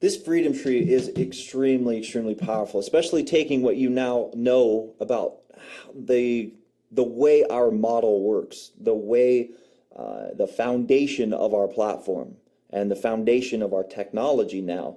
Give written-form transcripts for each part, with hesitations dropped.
This freedom tree is extremely, extremely powerful, especially taking what you now know about the way our model works, the way the foundation of our platform and the foundation of our technology now.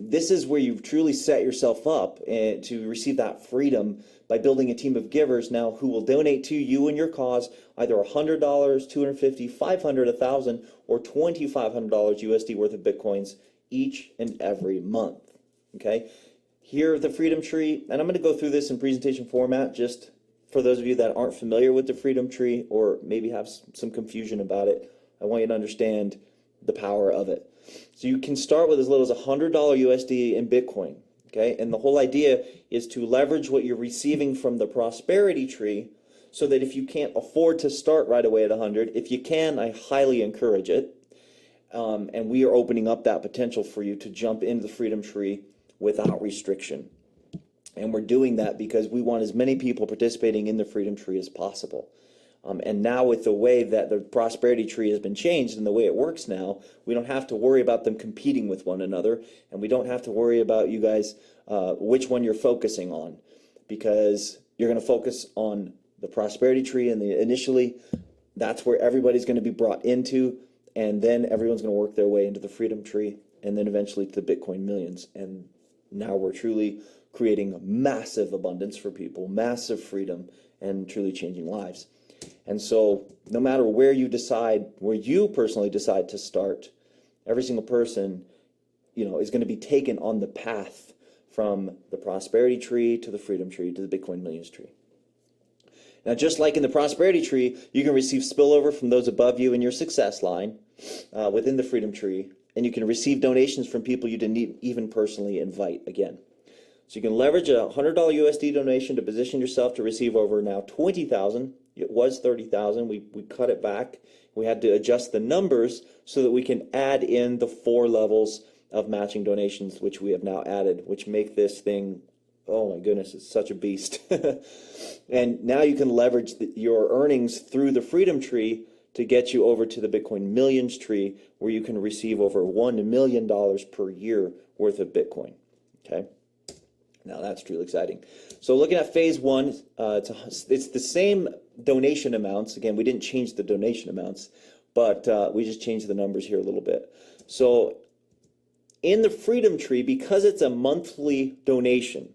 This is where you've truly set yourself up to receive that freedom by building a team of givers now who will donate to you and your cause either $100, $250, $500, $1,000, or $2,500 USD worth of Bitcoins each and every month. Okay, here the Freedom Tree, and I'm going to go through this in presentation format just for those of you that aren't familiar with the Freedom Tree or maybe have some confusion about it. I want you to understand the power of it. So you can start with as little as $100 USD in Bitcoin, okay? And the whole idea is to leverage what you're receiving from the Prosperity Tree so that if you can't afford to start right away at 100, if you can, I highly encourage it. And we are opening up that potential for you to jump into the Freedom Tree without restriction. And we're doing that because we want as many people participating in the Freedom Tree as possible. And now with the way that the Prosperity Tree has been changed and the way it works now, we don't have to worry about them competing with one another, and we don't have to worry about you guys which one you're focusing on, because you're going to focus on the Prosperity Tree, and initially that's where everybody's going to be brought into, and then everyone's going to work their way into the Freedom Tree, and then eventually to the Bitcoin Millions. And now we're truly creating massive abundance for people, massive freedom, and truly changing lives. And so no matter where you personally decide to start, every single person, is going to be taken on the path from the Prosperity Tree to the Freedom Tree to the Bitcoin Millions Tree. Now, just like in the Prosperity Tree, you can receive spillover from those above you in your success line within the Freedom Tree, and you can receive donations from people you didn't even personally invite again. So you can leverage a $100 USD donation to position yourself to receive over now 20,000. It was 30,000. We cut it back. We had to adjust the numbers so that we can add in the 4 levels of matching donations, which we have now added, which make this thing, oh my goodness, it's such a beast. And now you can leverage your earnings through the Freedom Tree to get you over to the Bitcoin Millions Tree, where you can receive over $1 million per year worth of Bitcoin. Okay. Now that's truly exciting. So looking at phase 1, it's the same donation amounts. Again, we didn't change the donation amounts, but we just changed the numbers here a little bit. So in the Freedom Tree, because it's a monthly donation,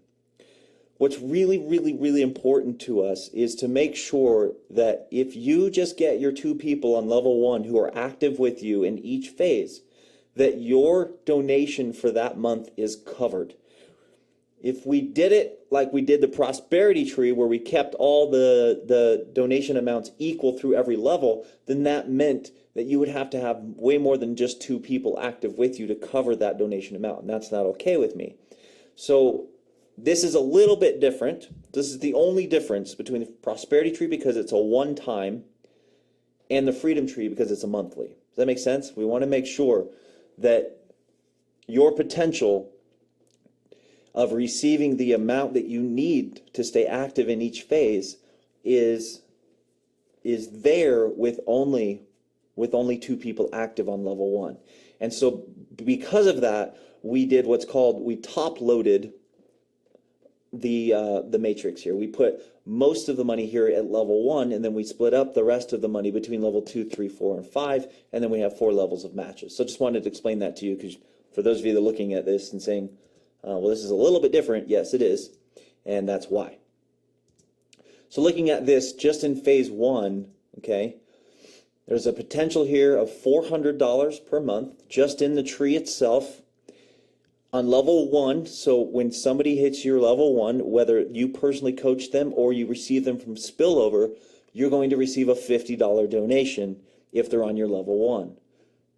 what's really, really, really important to us is to make sure that if you just get your 2 people on level 1 who are active with you in each phase, that your donation for that month is covered. If we did it like we did the Prosperity Tree, where we kept all the donation amounts equal through every level, then that meant that you would have to have way more than just 2 people active with you to cover that donation amount, and that's not okay with me. So this is a little bit different. This is the only difference between the Prosperity Tree, because it's a one-time, and the Freedom Tree because it's a monthly. Does that make sense? We want to make sure that your potential of receiving the amount that you need to stay active in each phase is there with only 2 people active on level 1. And so because of that, we did we top loaded the matrix here. We put most of the money here at level 1, and then we split up the rest of the money between level 2, 3, 4, and 5, and then we have 4 levels of matches. So just wanted to explain that to you, because for those of you that are looking at this and saying, well, this is a little bit different. Yes, it is, and that's why. So looking at this just in phase 1, okay, there's a potential here of $400 per month just in the tree itself on level 1. So when somebody hits your level 1, whether you personally coach them or you receive them from spillover, you're going to receive a $50 donation if they're on your level 1.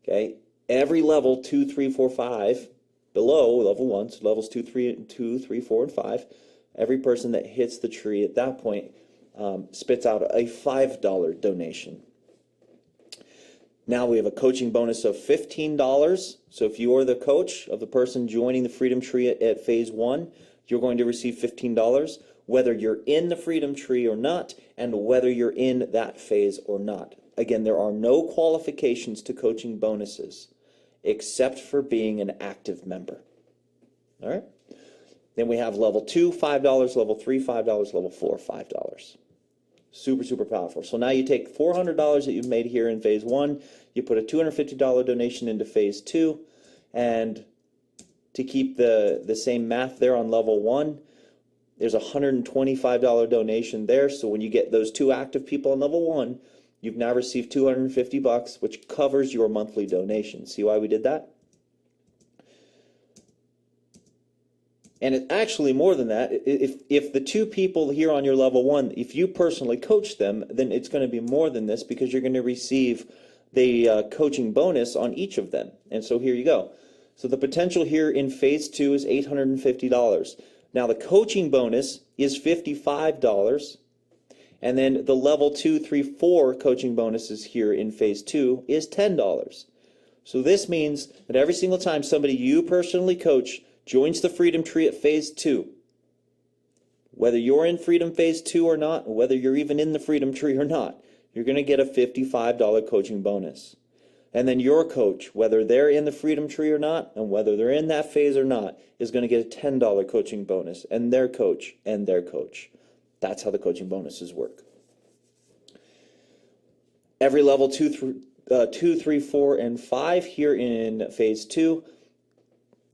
Okay, every level 2, 3, 4, 5 below level 1, so levels 2, 3, 4, and 5, every person that hits the tree at that point spits out a $5 donation. Now we have a coaching bonus of $15. So if you are the coach of the person joining the Freedom Tree at phase 1, you're going to receive $15, whether you're in the Freedom Tree or not, and whether you're in that phase or not. Again, there are no qualifications to coaching bonuses. except for being an active member. All right. Then we have level 2, $5, level 3, $5, level 4, $5. Super, super powerful. So now you take $400 that you've made here in phase 1, you put a $250 donation into phase 2, and to keep the same math there on level 1, there's a $125 donation there. So when you get those 2 active people on level 1, you've now received $250, which covers your monthly donation. See why we did that? And it's actually more than that. If the 2 people here on your level 1, if you personally coach them, then it's going to be more than this, because you're going to receive the coaching bonus on each of them. And so here you go. So the potential here in phase 2 is $850. Now the coaching bonus is $55. And then the level 2, 3, 4 coaching bonuses here in phase 2 is $10. So this means that every single time somebody you personally coach joins the Freedom Tree at phase 2, whether you're in Freedom phase 2 or not, or whether you're even in the Freedom Tree or not, you're going to get a $55 coaching bonus. And then your coach, whether they're in the Freedom Tree or not, and whether they're in that phase or not, is going to get a $10 coaching bonus, and their coach, and their coach. That's how the coaching bonuses work. Every level 2, 3, 4, and 5 here in phase 2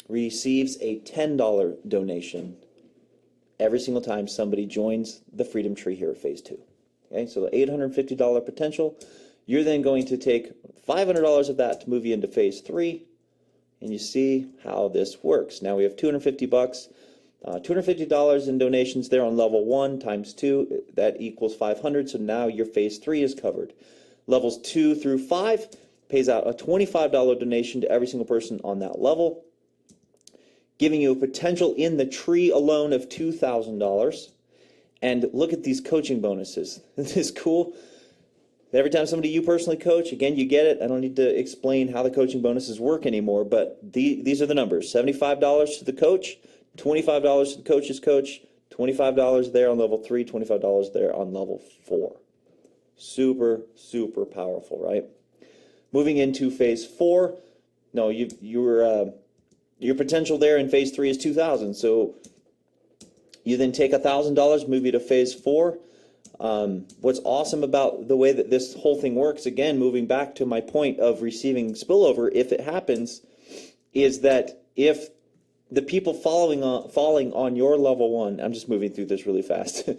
receives a $10 donation every single time somebody joins the Freedom Tree here at phase 2. Okay, so the $850 potential, you're then going to take $500 of that to move you into phase 3, and you see how this works. Now we have $250, $250 in donations there on level 1 times 2, that equals $500, so now your phase 3 is covered. Levels 2 through 5 pays out a $25 donation to every single person on that level, giving you a potential in the tree alone of $2,000. And look at these coaching bonuses. Isn't this cool? Every time somebody you personally coach, again, you get it. I don't need to explain how the coaching bonuses work anymore, but these are the numbers. $75 to the coach, $25 to the coach's coach, $25 there on level 3, $25 there on level 4. Super, super powerful, right? Moving into phase 4, no, your potential there in phase 3 is $2,000. So you then take $1,000, move you to phase 4. What's awesome about the way that this whole thing works, again, moving back to my point of receiving spillover, if it happens, is that if the people falling on your level 1, I'm just moving through this really fast.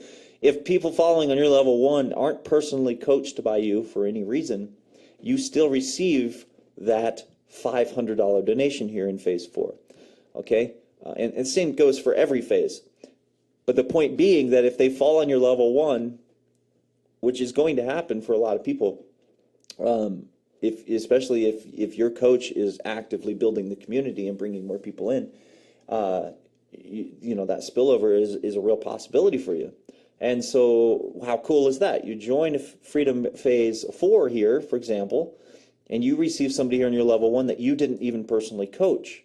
If people following on your level 1 aren't personally coached by you for any reason, you still receive that $500 donation here in phase 4. Okay? And the same goes for every phase. But the point being that if they fall on your level 1, which is going to happen for a lot of people, especially if your coach is actively building the community and bringing more people in, you know, that spillover is a real possibility for you. And so how cool is that? You join Freedom Phase 4 here, for example, and you receive somebody here on your level 1 that you didn't even personally coach,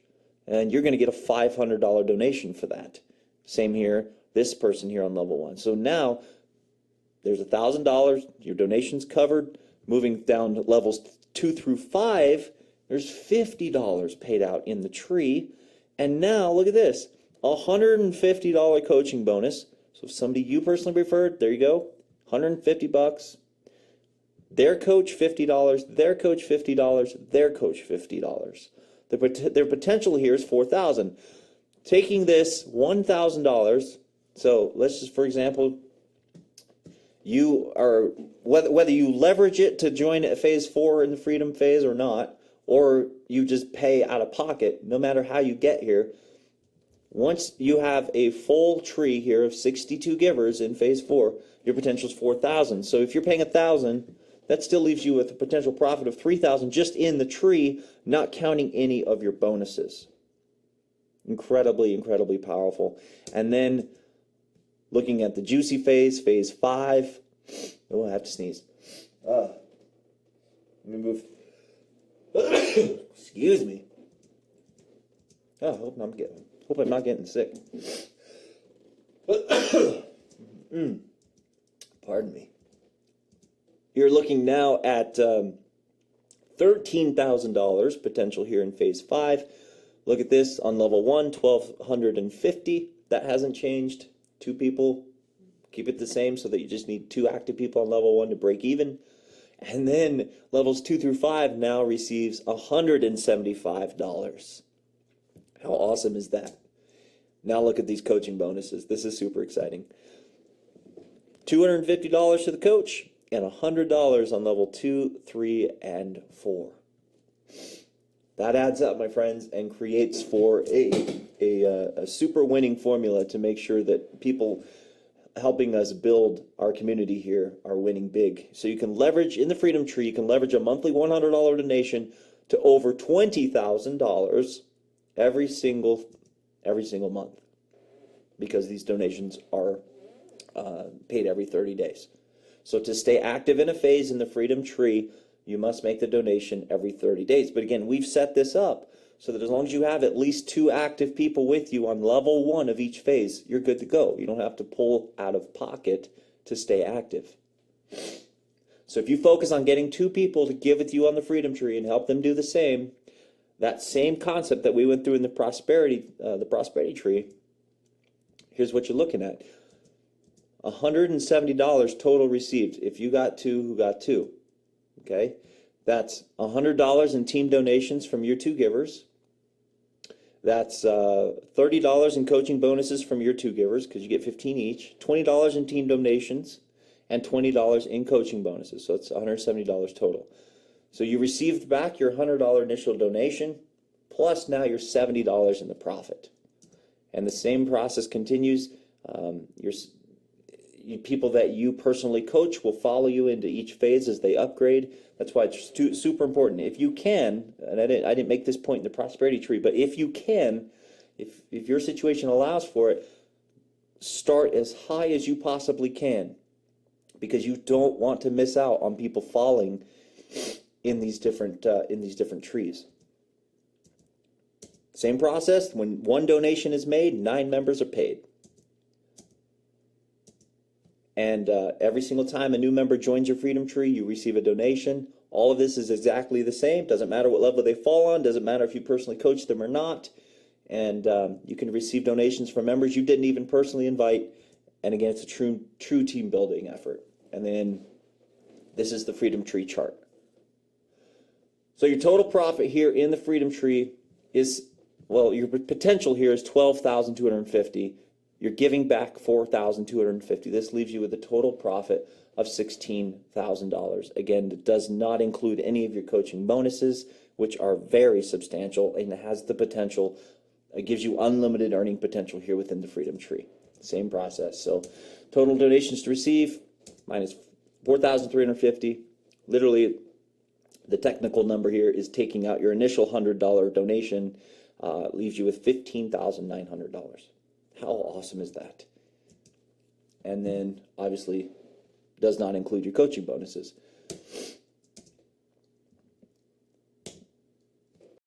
and you're going to get a $500 donation for that. Same here, this person here on level 1. So now there's $1,000, your donation's covered. Moving down to levels 2 through 5, there's $50 paid out in the tree. And now look at this, $150 coaching bonus. So if somebody you personally referred, there you go, $150. Their coach $50, their coach $50, their coach $50. Their potential here is $4,000. Taking this $1,000, so let's just, for example, you are, whether you leverage it to join at phase 4 in the Freedom phase or not, or you just pay out of pocket, no matter how you get here, once you have a full tree here of 62 givers in phase 4, your potential is 4,000. So if you're paying 1,000, that still leaves you with a potential profit of 3,000 just in the tree, not counting any of your bonuses. Incredibly, incredibly powerful. And then looking at the juicy phase, phase 5. Oh, I have to sneeze. Let me move. Excuse me. Oh, I hope I'm not getting sick. Pardon me. You're looking now at $13,000 potential here in phase 5. Look at this on level 1, 1,250. That hasn't changed. 2 people, keep it the same so that you just need 2 active people on level 1 to break even. And then levels 2 through 5 now receives $175. How awesome is that? Now look at these coaching bonuses. This is super exciting. $250 to the coach and $100 on level 2, 3, and 4. That adds up, my friends, and creates for a super winning formula to make sure that people helping us build our community here are winning big. So you can leverage, in the Freedom Tree, you can leverage a monthly $100 donation to over $20,000 every single month, because these donations are paid every 30 days. So to stay active in a phase in the Freedom Tree, you must make the donation every 30 days. But again, we've set this up so that as long as you have at least 2 active people with you on level 1 of each phase, you're good to go. You don't have to pull out of pocket to stay active. So if you focus on getting 2 people to give with you on the Freedom Tree and help them do the same, that same concept that we went through in the prosperity tree, here's what you're looking at. $170 total received. If you got 2, who got 2? Okay, that's $100 in team donations from your 2 givers. That's $30 in coaching bonuses from your 2 givers, because you get 15 each. $20 in team donations and $20 in coaching bonuses. So it's $170 total. So you received back your $100 initial donation, plus now your $70 in the profit. And the same process continues. People that you personally coach will follow you into each phase as they upgrade. That's why it's super important. If you can, and I didn't make this point in the prosperity tree, but if you can, if your situation allows for it, start as high as you possibly can, because you don't want to miss out on people falling in these different trees. Same process. When 1 donation is made, 9 members are paid. And every single time a new member joins your Freedom Tree, you receive a donation. All of this is exactly the same. Doesn't matter what level they fall on. Doesn't matter if you personally coach them or not. And you can receive donations from members you didn't even personally invite. And again, it's a true team building effort. And then this is the Freedom Tree chart. So your total profit here in the Freedom Tree is, well, your potential here is $12,250. You're giving back $4,250. This leaves you with a total profit of $16,000. Again, it does not include any of your coaching bonuses, which are very substantial, and it has the potential, it gives you unlimited earning potential here within the Freedom Tree. Same process. So total donations to receive minus $4,350. Literally, the technical number here is taking out your initial $100 donation, leaves you with $15,900. How awesome is that? And then, obviously, does not include your coaching bonuses.